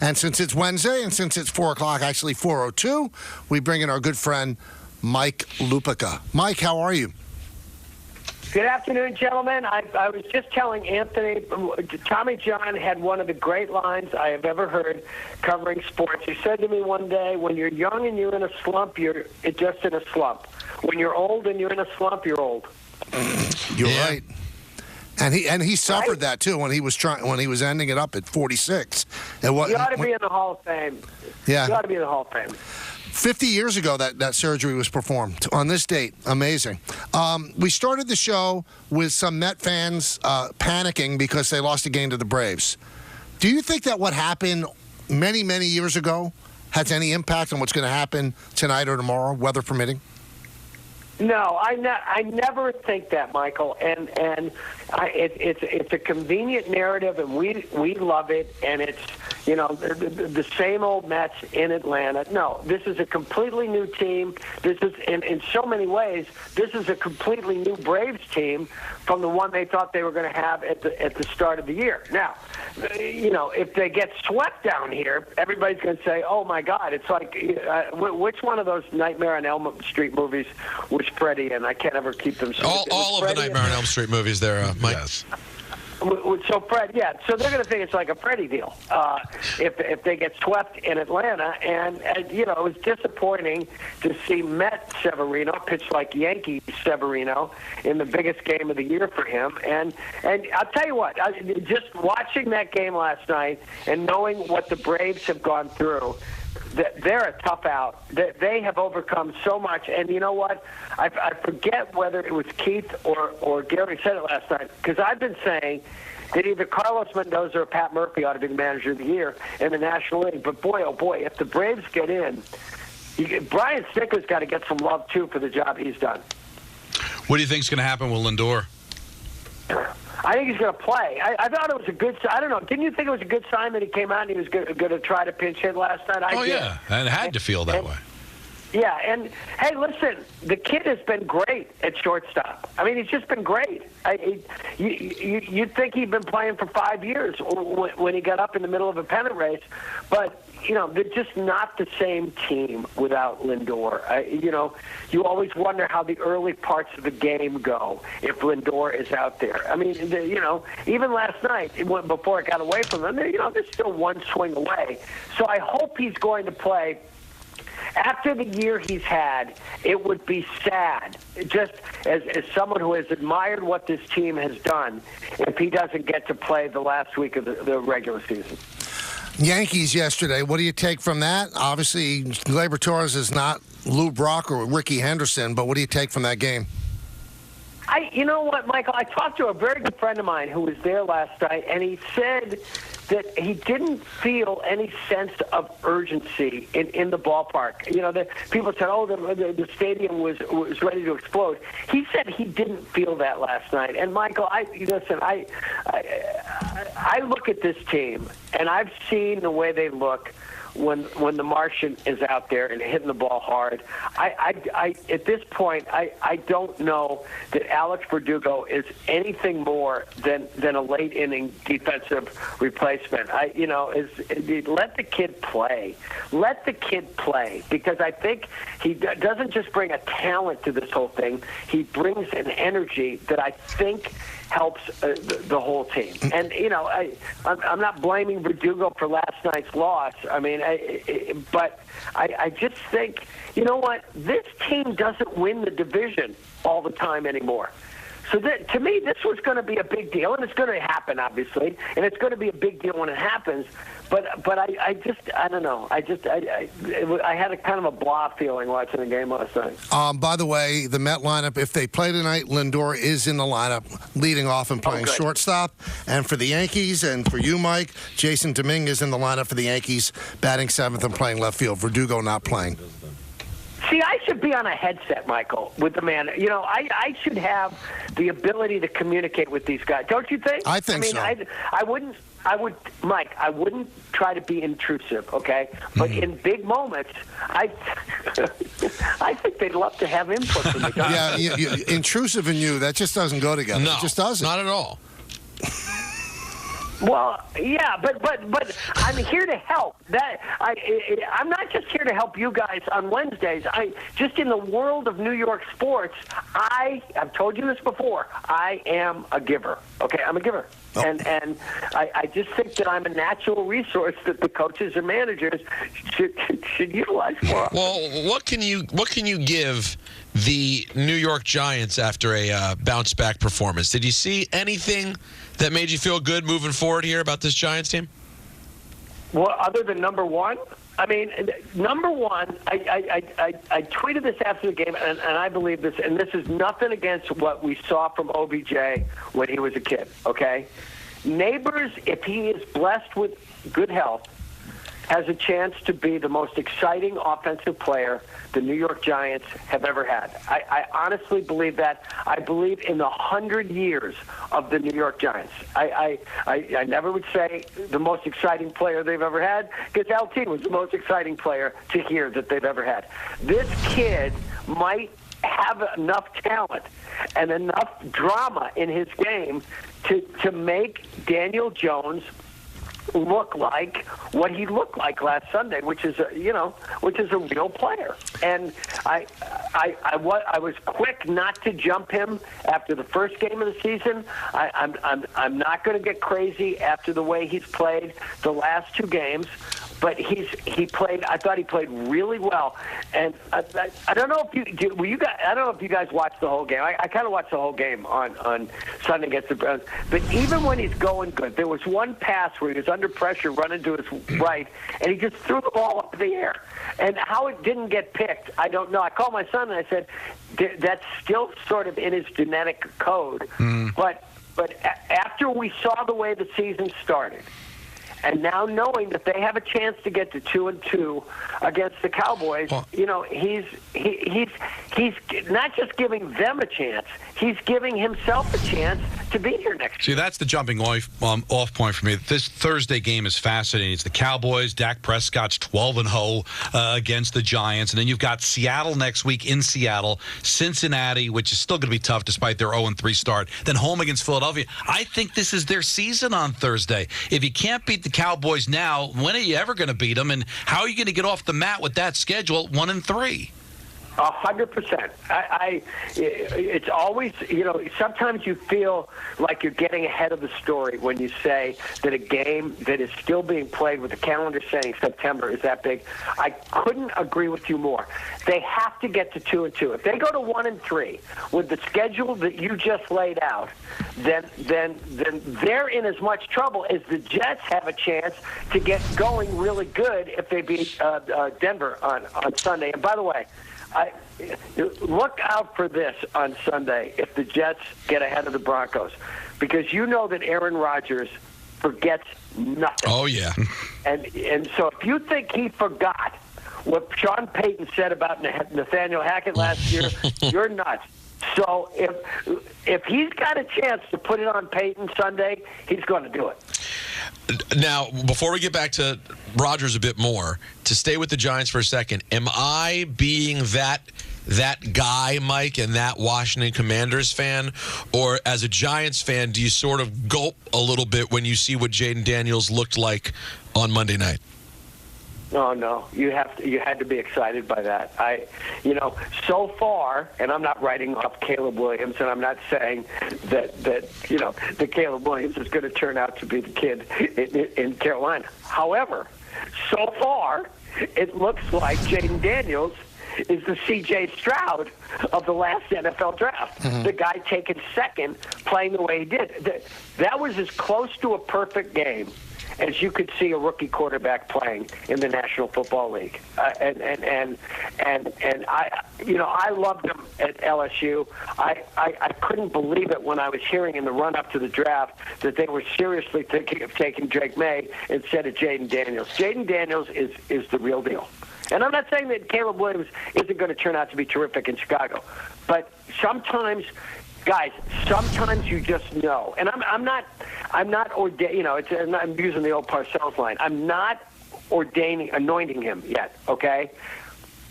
And since it's Wednesday and since it's 4 o'clock, actually 4:02, we bring in our good friend Mike Lupica. Mike, how are you? Good afternoon, gentlemen. I was just telling Anthony, Tommy John had one of the great lines I have ever heard covering sports. He said to me one day, when you're young and you're in a slump, you're just in a slump. When you're old and you're in a slump, you're old. You're right. And he suffered that too when he was ending it up at 46. You ought to be in the Hall of Fame. Yeah. You ought to be in the Hall of Fame. 50 years ago, that surgery was performed on this date. Amazing. We started the show with some Met fans panicking because they lost a game to the Braves. Do you think that what happened many, many years ago has any impact on what's going to happen tonight or tomorrow, weather permitting? No, I never think that, Michael. And it's a convenient narrative, and we love it. And it's the same old Mets in Atlanta. No, this is a completely new team. This is in so many ways. This is a completely new Braves team from the one they thought they were going to have at the start of the year. Now, if they get swept down here, everybody's going to say, "Oh my God!" It's like which one of those Nightmare on Elm Street movies was Freddy? And I can't ever keep them. All of the Nightmare on Elm Street movies, there, Mike. Yes. So Fred, yeah. So they're going to think it's like a Freddie deal if they get swept in Atlanta, and it was disappointing to see Met Severino pitch like Yankees Severino in the biggest game of the year for him. And I'll tell you what, just watching that game last night and knowing what the Braves have gone through. They're a tough out. They have overcome so much. And you know what? I forget whether it was Keith or Gary said it last night, because I've been saying that either Carlos Mendoza or Pat Murphy ought to be the manager of the year in the National League. But boy, oh boy, if the Braves get in, Brian Snitker's got to get some love, too, for the job he's done. What do you think is going to happen with Lindor? I think he's going to play. I thought it was a good sign. I don't know. Didn't you think it was a good sign that he came out and he was going to try to pinch hit last night? Yeah. And it had to feel that way. Yeah, and, hey, listen, the kid has been great at shortstop. I mean, he's just been great. You'd think he'd been playing for 5 years when he got up in the middle of a pennant race. But, they're just not the same team without Lindor. You always wonder how the early parts of the game go if Lindor is out there. I mean, even last night, before it got away from them, they're still one swing away. So I hope he's going to play. After the year he's had, it would be sad, just as someone who has admired what this team has done, if he doesn't get to play the last week of the regular season. Yankees yesterday, what do you take from that? Obviously, Gleyber Torres is not Lou Brock or Ricky Henderson, but what do you take from that game? You know what, Michael? I talked to a very good friend of mine who was there last night, and he said that he didn't feel any sense of urgency in the ballpark. People said, the stadium was ready to explode. He said he didn't feel that last night. And, Michael, I look at this team, and I've seen the way they look when the Martian is out there and hitting the ball hard. I at this point, I don't know that Alex Verdugo is anything more than a late inning defensive replacement. Let the kid play. Let the kid play, because I think he doesn't just bring a talent to this whole thing. He brings an energy that I think helps the whole team. And, I'm not blaming Verdugo for last night's loss. I mean, but I just think, you know what? This team doesn't win the division all the time anymore. So to me, this was going to be a big deal, and it's going to happen, obviously, and it's going to be a big deal when it happens. But I don't know. I had a kind of a blah feeling watching the game last night. By the way, the Met lineup, if they play tonight, Lindor is in the lineup, leading off and playing shortstop. And for the Yankees, and for you, Mike, Jason Dominguez in the lineup for the Yankees, batting seventh and playing left field. Verdugo not playing. See, I should be on a headset, Michael, with the man. I should have the ability to communicate with these guys. Don't you think? I think so. I wouldn't try to be intrusive, okay? But in big moments, I think they'd love to have input from the guys. Yeah, intrusive and you, that just doesn't go together. No, it just doesn't. Not at all. Well, yeah, but I'm here to help. I'm not just here to help you guys on Wednesdays. Just in the world of New York sports, I've told you this before. I am a giver. Okay, I'm a giver. Oh. And I just think that I'm a natural resource that the coaches and managers should utilize more. Well, what can you give the New York Giants after a bounce back performance? Did you see anything that made you feel good moving forward here about this Giants team? Well, other than number one, I mean, number one, I tweeted this after the game, and I believe this, and this is nothing against what we saw from OBJ when he was a kid, okay? Nabers, if he is blessed with good health, has a chance to be the most exciting offensive player the New York Giants have ever had. I honestly believe that. I believe in the 100 years of the New York Giants. I never would say the most exciting player they've ever had, because LT was the most exciting player to hear that they've ever had. This kid might have enough talent and enough drama in his game to make Daniel Jones look like what he looked like last Sunday, which is a real player. And I was quick not to jump him after the first game of the season. I'm not going to get crazy after the way he's played the last two games. But he played. I thought he played really well, and I don't know if you guys. I don't know if you guys watched the whole game. I kind of watched the whole game on Sunday against the Browns. But even when he's going good, there was one pass where he was under pressure, running to his right, and he just threw the ball up in the air. And how it didn't get picked, I don't know. I called my son and I said, that's still sort of in his genetic code. But after we saw the way the season started, and now knowing that they have a chance to get to 2-2 against the Cowboys, he's not just giving them a chance; he's giving himself a chance to be here next year. See, that's the jumping off point for me. This Thursday game is fascinating. It's the Cowboys. Dak Prescott's 12-0 against the Giants, and then you've got Seattle next week in Seattle, Cincinnati, which is still going to be tough despite their 0-3 start. Then home against Philadelphia. I think this is their season on Thursday. If you can't beat the Cowboys now, when are you ever going to beat them? And how are you going to get off the mat with that schedule at 1-3? 100%. It's always, sometimes you feel like you're getting ahead of the story when you say that a game that is still being played with the calendar saying September is that big. I couldn't agree with you more. They have to get to 2-2. If they go to 1-3 with the schedule that you just laid out, then they're in as much trouble as the Jets have a chance to get going really good if they beat Denver on Sunday. And by the way, look out for this on Sunday if the Jets get ahead of the Broncos, because you know that Aaron Rodgers forgets nothing. Oh, yeah. And so if you think he forgot what Sean Payton said about Nathaniel Hackett last year, you're nuts. So if he's got a chance to put it on Payton Sunday, he's going to do it. Now, before we get back to Rodgers a bit more, to stay with the Giants for a second, am I being that guy, Mike, and that Washington Commanders fan? Or as a Giants fan, do you sort of gulp a little bit when you see what Jayden Daniels looked like on Monday night? No. You had to be excited by that. So far, and I'm not writing off Caleb Williams, and I'm not saying that Caleb Williams is going to turn out to be the kid in Carolina. However, so far, it looks like Jayden Daniels is the C.J. Stroud of the last NFL draft. Mm-hmm. The guy taken second, playing the way he did. That was as close to a perfect game as you could see a rookie quarterback playing in the National Football League. And I loved him at LSU. I couldn't believe it when I was hearing in the run-up to the draft that they were seriously thinking of taking Drake May instead of Jayden Daniels. Jayden Daniels is the real deal. And I'm not saying that Caleb Williams isn't going to turn out to be terrific in Chicago, but sometimes, guys, sometimes you just know. And I'm not ordaining. I'm using the old Parcells line. I'm not anointing him yet. Okay,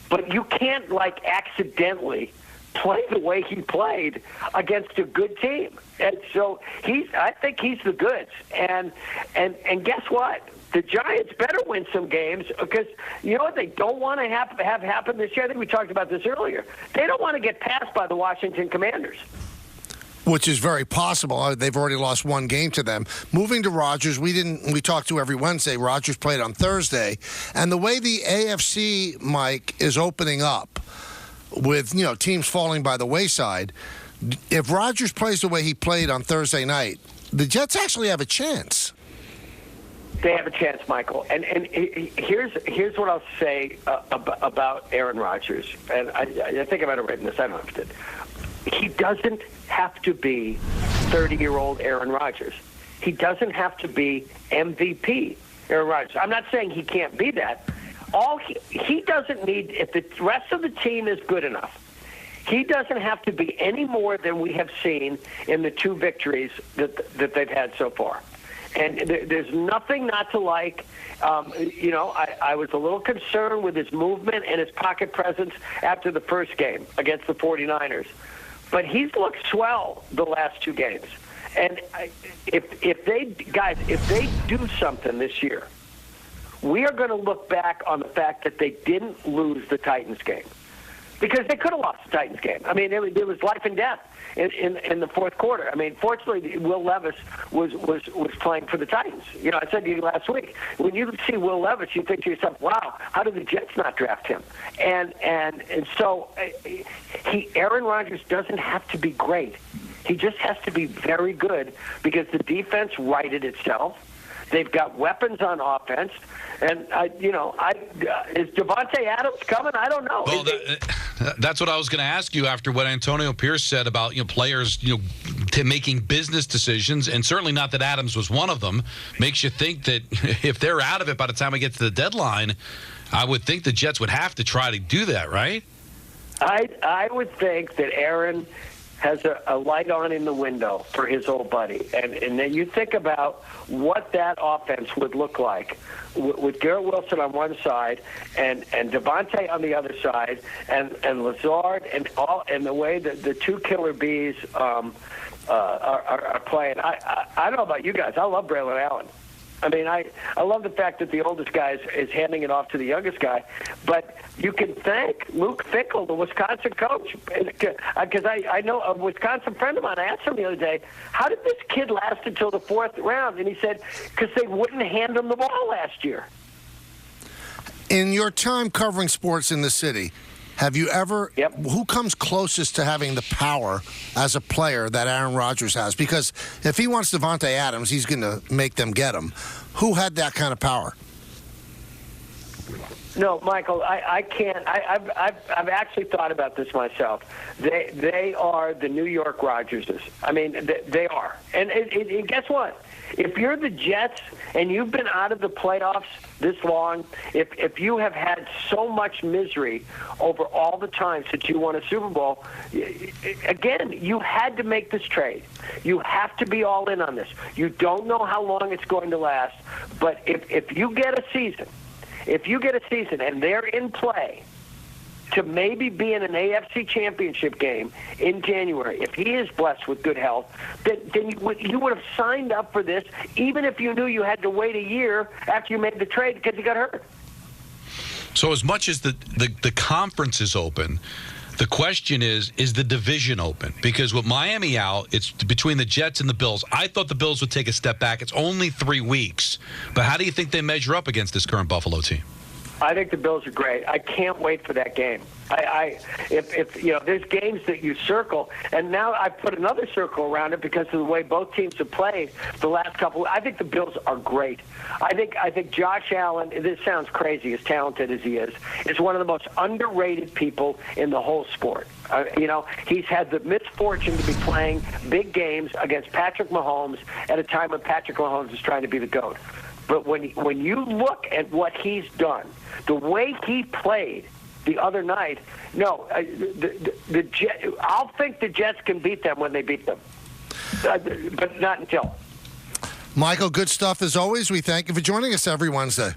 but you can't accidentally play the way he played against a good team. And so I think he's the goods. And guess what? The Giants better win some games because you know what they don't want to have happen this year? I think we talked about this earlier. They don't want to get passed by the Washington Commanders. Which is very possible. They've already lost one game to them. Moving to Rodgers, we talk to every Wednesday. Rodgers played on Thursday. And the way the AFC, Mike, is opening up with, teams falling by the wayside, if Rodgers plays the way he played on Thursday night, the Jets actually have a chance. They have a chance, Michael. And here's what I'll say about Aaron Rodgers. And I think I might have written this. I don't know if I did. He doesn't have to be 30-year-old Aaron Rodgers. He doesn't have to be MVP Aaron Rodgers. I'm not saying he can't be that. All he doesn't need, if the rest of the team is good enough, he doesn't have to be any more than we have seen in the 2 victories that they've had so far. And there's nothing not to like. I was a little concerned with his movement and his pocket presence after the first game against the 49ers. But he's looked swell the last 2 games. And if they do something this year, we are going to look back on the fact that they didn't lose the Titans game. Because they could have lost the Titans game. I mean, it was life and death in the fourth quarter. I mean, fortunately, Will Levis was playing for the Titans. I said to you last week, when you see Will Levis, you think to yourself, wow, how did the Jets not draft him? And so Aaron Rodgers doesn't have to be great. He just has to be very good because the defense righted itself. They've got weapons on offense. And, is Devonte Adams coming? I don't know. Well, that's what I was going to ask you after what Antonio Pierce said about players making business decisions, and certainly not that Adams was one of them. Makes you think that if they're out of it by the time we get to the deadline, I would think the Jets would have to try to do that, right? I would think that Aaron has a light on in the window for his old buddy. And then you think about what that offense would look like with Garrett Wilson on one side and Devontae on the other side and Lazard and the way that the 2 killer bees are playing. I don't know about you guys. I love Braylon Allen. I mean, I love the fact that the oldest guy is handing it off to the youngest guy. But you can thank Luke Fickell, the Wisconsin coach, because I know a Wisconsin friend of mine. I asked him the other day, how did this kid last until the 4th round? And he said, because they wouldn't hand him the ball last year. In your time covering sports in the city, have you ever, who comes closest to having the power as a player that Aaron Rodgers has? Because if he wants Devonte Adams, he's going to make them get him. Who had that kind of power? No, Michael, I can't. I've actually thought about this myself. They are the New York Rodgerses. I mean, they are. And guess what? If you're the Jets and you've been out of the playoffs this long, if you have had so much misery over all the time since you won a Super Bowl, again, you had to make this trade. You have to be all in on this. You don't know how long it's going to last, but if you get a season, and they're in play to maybe be in an AFC championship game in January, if he is blessed with good health, then you would have signed up for this, even if you knew you had to wait a year after you made the trade because you got hurt. So as much as the conference is open, the question is the division open? Because with Miami out, it's between the Jets and the Bills. I thought the Bills would take a step back. It's only 3 weeks. But how do you think they measure up against this current Buffalo team? I think the Bills are great. I can't wait for that game. If there's games that you circle, and now I put another circle around it because of the way both teams have played the last couple. I think the Bills are great. I think Josh Allen. This sounds crazy, as talented as he is one of the most underrated people in the whole sport. He's had the misfortune to be playing big games against Patrick Mahomes at a time when Patrick Mahomes is trying to be the GOAT. But when you look at what he's done, the way he played the other night, no, I'll think the Jets can beat them when they beat them, but not until. Michael, good stuff as always. We thank you for joining us every Wednesday.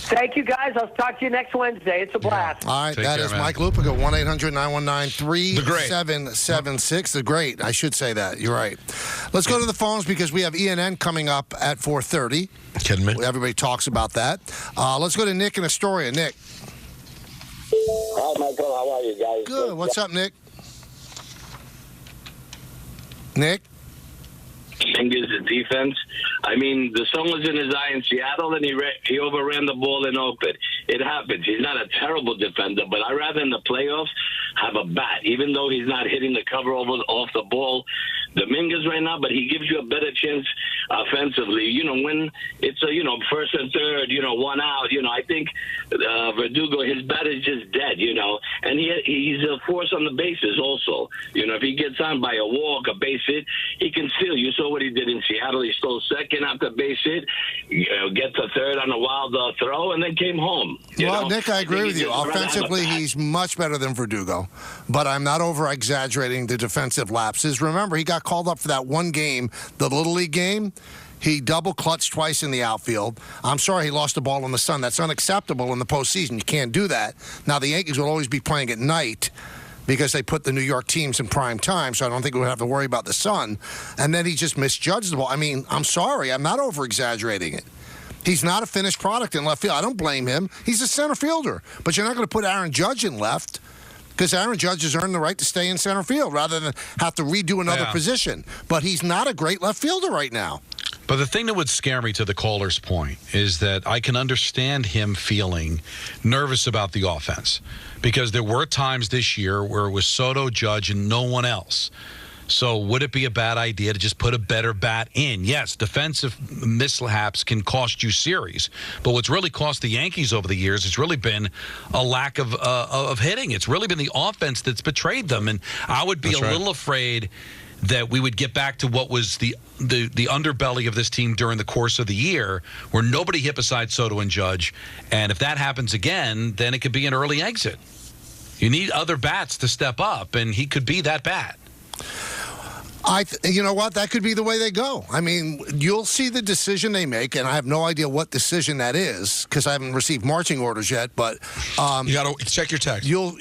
Thank you, guys. I'll talk to you next Wednesday. It's a blast. All right, Take that care, is man. Mike Lupica, 1-800-919-3776. The Great. I should say that. You're right. Let's go to the phones because we have ENN coming up at 4:30. Kidding me? Everybody talks about that. Let's go to Nick in Astoria. Nick. Hi, Michael. How are you guys? Good. What's up, Nick? Nick? Thing is the defense. I mean, the sun was in his eye in Seattle, and he overran the ball in Oakland. It happens. He's not a terrible defender, but I'd rather in the playoffs have a bat, even though he's not hitting the cover off the ball. Dominguez right now, but he gives you a better chance offensively. You know, when it's a, first and third, one out, I think Verdugo, his bat is just dead, and he's a force on the bases also. If he gets on by a walk, a base hit, he can steal. You saw what he did in Seattle. He stole second after base hit, get to third on a wild throw, and then came home. Well, Nick, I agree with you. Offensively, he's much better than Verdugo, but I'm not over-exaggerating the defensive lapses. Remember, he got called up for that one game, the Little League game. He double-clutched twice in the outfield. I'm sorry he lost the ball in the sun. That's unacceptable in the postseason. You can't do that. Now, the Yankees will always be playing at night because they put the New York teams in prime time, so I don't think we'll have to worry about the sun. And then he just misjudged the ball. I mean, I'm sorry. I'm not over-exaggerating it. He's not a finished product in left field. I don't blame him. He's a center fielder. But you're not going to put Aaron Judge in left because Aaron Judge has earned the right to stay in center field rather than have to redo another position. But he's not a great left fielder right now. But the thing that would scare me, to the caller's point, is that I can understand him feeling nervous about the offense because there were times this year where it was Soto, Judge, and no one else. So would it be a bad idea to just put a better bat in? Yes, defensive mishaps can cost you series. But what's really cost the Yankees over the years has really been a lack of hitting. It's really been the offense that's betrayed them. And I would be little afraid that we would get back to what was the underbelly of this team during the course of the year, where nobody hit besides Soto and Judge. And if that happens again, then it could be an early exit. You need other bats to step up, and he could be that bat. You know what? That could be the way they go. I mean, you'll see the decision they make, and I have no idea what decision that is because I haven't received marching orders yet. But you got to check your text. You'll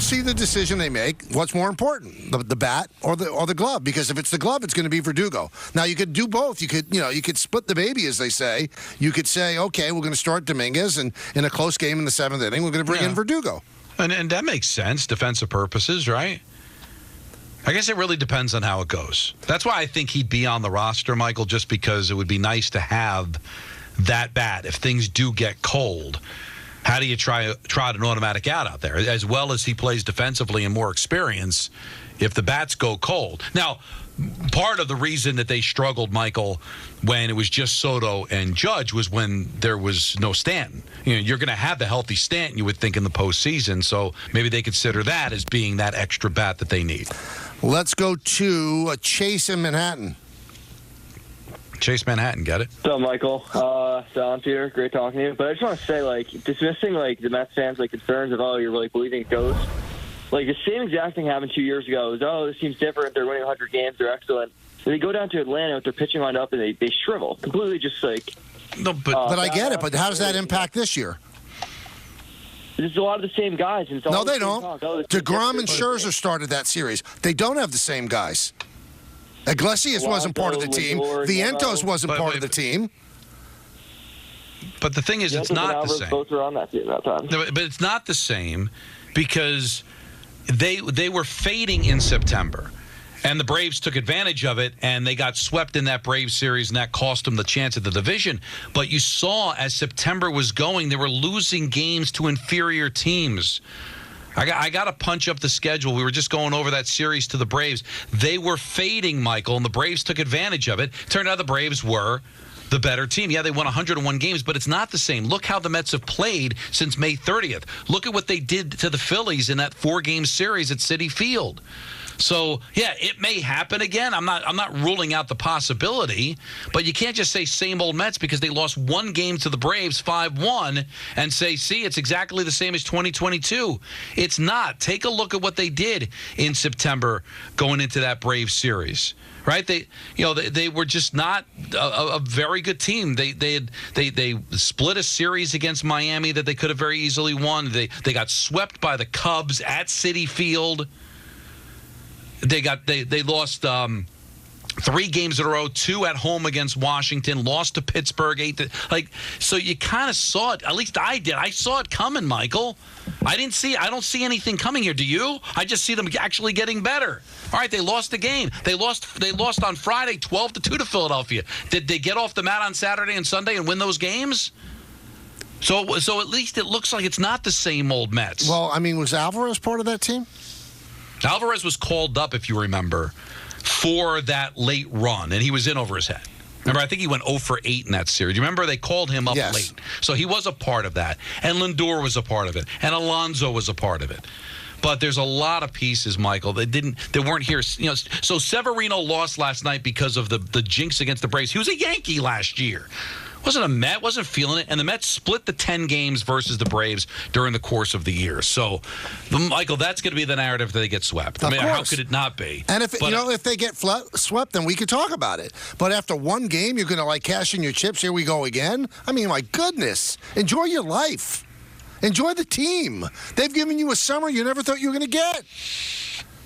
see the decision they make. What's more important, the bat or the glove? Because if it's the glove, it's going to be Verdugo. Now you could do both. You could split the baby, as they say. You could say, okay, we're going to start Dominguez, and in a close game in the seventh inning, we're going to bring in Verdugo. And that makes sense, defensive purposes, right? I guess it really depends on how it goes. That's why I think he'd be on the roster, Michael, just because it would be nice to have that bat. If things do get cold, how do you trot an automatic out there? As well as he plays defensively and more experience, if the bats go cold. Now, part of the reason that they struggled, Michael, when it was just Soto and Judge was when there was no Stanton. You're going to have the healthy Stanton, you would think, in the postseason. So maybe they consider that as being that extra bat that they need. Let's go to Chase in Manhattan. Chase Manhattan, get it? What's up, Michael? Sound Peter, great talking to you. But I just want to say, dismissing, the Mets fans' concerns of, you're, believing ghosts. The same exact thing happened 2 years ago. It was, this team's different. They're winning 100 games. They're excellent. And they go down to Atlanta with their pitching lined up, and they shrivel. Completely just, No, but I get it. But how does that impact this year? There's a lot of the same guys. And it's all No, the they same don't. talk. DeGrom and Scherzer started that series. They don't have the same guys. Iglesias wasn't part of the team. Lindor, Vientos wasn't part of the team. But the thing is, it's not the same. Both were on that team that time. No, but it's not the same because they were fading in September. And the Braves took advantage of it, and they got swept in that Braves series, and that cost them the chance at the division. But you saw as September was going, they were losing games to inferior teams. I got to punch up the schedule. We were just going over that series to the Braves. They were fading, Michael, and the Braves took advantage of it. Turned out the Braves were the better team. Yeah, they won 101 games, but it's not the same. Look how the Mets have played since May 30th. Look at what they did to the Phillies in that 4-game series at Citi Field. So, yeah, it may happen again. I'm not ruling out the possibility, but you can't just say same old Mets because they lost one game to the Braves 5-1 and say, see, it's exactly the same as 2022. It's not. Take a look at what they did in September going into that Braves series. Right? They were just not a very good team. They split a series against Miami that they could have very easily won. They got swept by the Cubs at Citi Field. They lost 3 games in a row, 2 at home against Washington, lost to Pittsburgh 8. So you kind of saw it. At least I did. I saw it coming, Michael. I don't see anything coming here. Do you? I just see them actually getting better. All right, they lost the game. They lost on Friday 12-2 to Philadelphia. Did they get off the mat on Saturday and Sunday and win those games? So at least it looks like it's not the same old Mets. Well, I mean, was Alvarez part of that team? Alvarez was called up, if you remember, for that late run, and he was in over his head. Remember, I think he went 0 for 8 in that series. Remember, they called him up late. So he was a part of that. And Lindor was a part of it. And Alonso was a part of it. But there's a lot of pieces, Michael. They weren't here. So Severino lost last night because of the jinx against the Braves. He was a Yankee last year. Wasn't a Met, wasn't feeling it, and the Mets split the 10 games versus the Braves during the course of the year. So, Michael, that's going to be the narrative that they get swept. I mean, how could it not be? And if they get swept, then we could talk about it. But after one game, you're going to cash in your chips. Here we go again. I mean, my goodness, enjoy your life, enjoy the team. They've given you a summer you never thought you were going to get.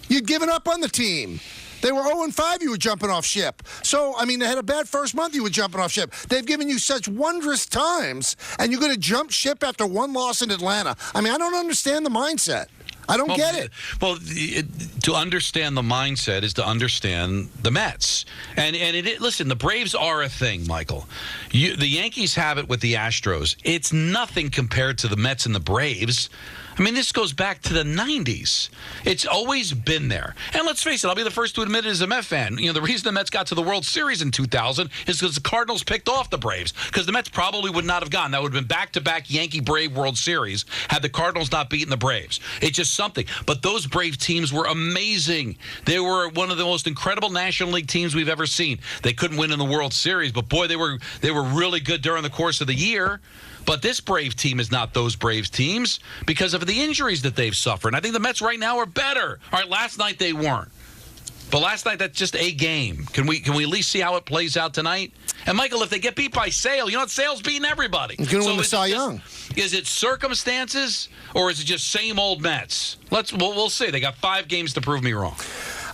You'd given up on the team. They were 0-5, you were jumping off ship. So, I mean, they had a bad first month, you were jumping off ship. They've given you such wondrous times, and you're going to jump ship after one loss in Atlanta. I mean, I don't understand the mindset. I don't get it. Well, to understand the mindset is to understand the Mets. And listen, the Braves are a thing, Michael. The Yankees have it with the Astros. It's nothing compared to the Mets and the Braves. I mean, this goes back to the 90s. It's always been there. And let's face it, I'll be the first to admit it as a Met fan. The reason the Mets got to the World Series in 2000 is because the Cardinals picked off the Braves. Because the Mets probably would not have gone. That would have been back-to-back Yankee-Brave World Series had the Cardinals not beaten the Braves. It's just something. But those Brave teams were amazing. They were one of the most incredible National League teams we've ever seen. They couldn't win in the World Series, but boy, they were really good during the course of the year. But this Brave team is not those Braves teams because of the injuries that they've suffered. And I think the Mets right now are better. All right, last night they weren't. But last night, that's just a game. Can we at least see how it plays out tonight? And, Michael, if they get beat by Sale, Sale's beating everybody. You're going to win the Cy Young. Is it circumstances or is it just same old Mets? We'll see. They got 5 games to prove me wrong.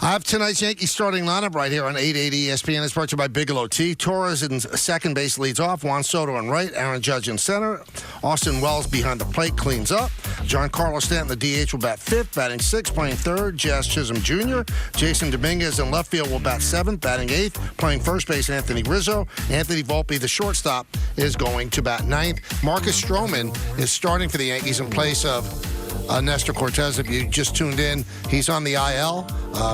I have tonight's Yankees starting lineup right here on 880 ESPN. It's brought to you by Bigelow Tea. Torres in second base leads off. Juan Soto on right. Aaron Judge in center. Austin Wells behind the plate cleans up. Giancarlo Stanton, the DH, will bat 5th. Batting 6th, playing 3rd. Jazz Chisholm Jr. Jason Dominguez in left field will bat 7th. Batting 8th. Playing first base, Anthony Rizzo. Anthony Volpe, the shortstop, is going to bat 9th. Marcus Stroman is starting for the Yankees in place of Nestor Cortez. If you just tuned in, he's on the IL.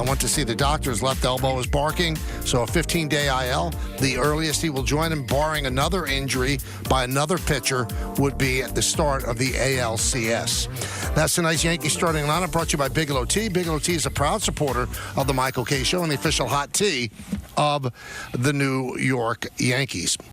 Went to see the doctor. His left elbow is barking, so a 15-day IL. The earliest he will join him, barring another injury by another pitcher, would be at the start of the ALCS. That's tonight's Yankees starting lineup, brought to you by Bigelow Tea. Bigelow Tea is a proud supporter of the Michael Kay Show and the official hot tea of the New York Yankees.